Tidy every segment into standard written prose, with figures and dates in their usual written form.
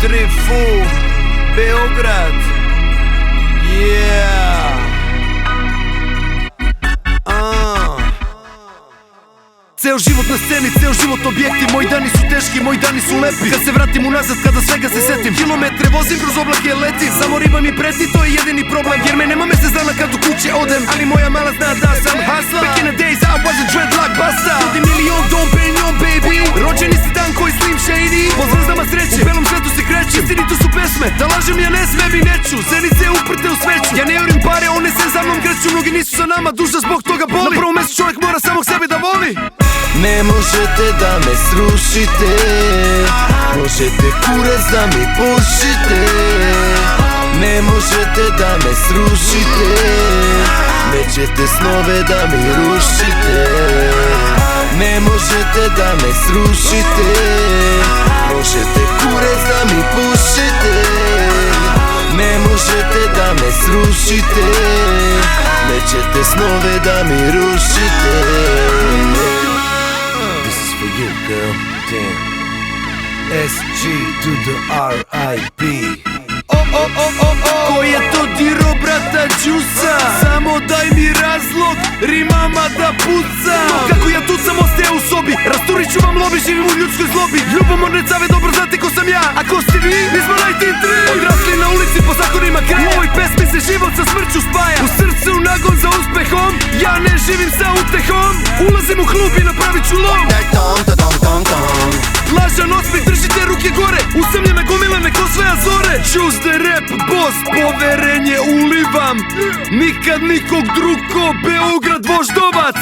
Trifu, Beograd. Yeah. Ceo život na sceni, ceo život objekti. Moji dani su teški, moji dani su lepi. Kad se vratim unazad, kada svega se setim. Kilometre vozim, kroz oblake letim. Samo riba mi preti, to je jedini problem. Jer me nema mesec dana kad u kuće odem. Ali moja mala zna da sam hasla. Back in the days I was a dreadlock basta. Ljudi milion, Dom Perignon baby. Rođeni si dan koji Slim Shady. Po zvezdama sreće, u belom svetu se krećem. Istinito su pesme, da lažem ja ne smem i neću. Zenice uprte u sveću. Ja ne jurim pare, one se za mnom kreću. Mnogi nisu sa nama, duša zbog toga boli. Na prvom mestu čovjek mora samog sebe da voli. Ne možete da me srušite, možete kurac da mi pušite. Ne možete da me srušite, nećete snove da mi rušite. Ne možete da me srušite, možete kurac da mi pušite. Ne možete da me srušite, nećete snove da mi rušite. For you, girl, damn. SG to the R.I.P. Ko je to diro brata Đusa? Samo daj mi razlog, rimama da pucam. Kako ja tucam ostaje u sobi, rasturit ću vam lobi, živim u ljudskoj zlobi. Ljubomorne cave dobro znate ko sam ja. A ko ste vi? Mi smo najtitri. Odrasli na ulici po zakonima kraja. U ovoj pesmi se život sa smrću spaja. U srcu nagon za uspehom, ja ne živim sa utehom. Ulazim u klub i napravit ću lom. Lažan osmeh, držite ruke gore. Usamljena gomila neko sve azore. Choose the rap boss, poverenje ulivam. Nikad nikog drugo, Beograd voždovac.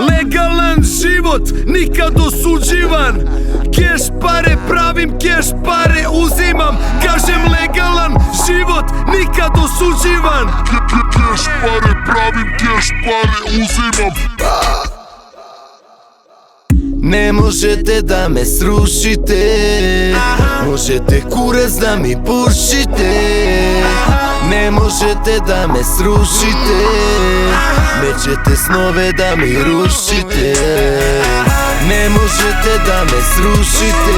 Legalan život, nikad osuđivan. Keš pare pravim, keš pare uzimam. Kažem legalan život, nikad osuđivan. Keš pare pravim, keš pare uzimam. Ne možete da me srušite, možete kurac da mi pušite. Ne možete da me srušite, nećete snove da mi rušite. Ne možete da me srušite,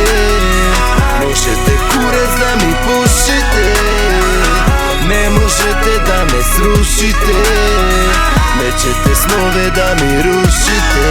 možete kurac da mi pušite. Ne možete da me srušite, nećete snove da mi rušite.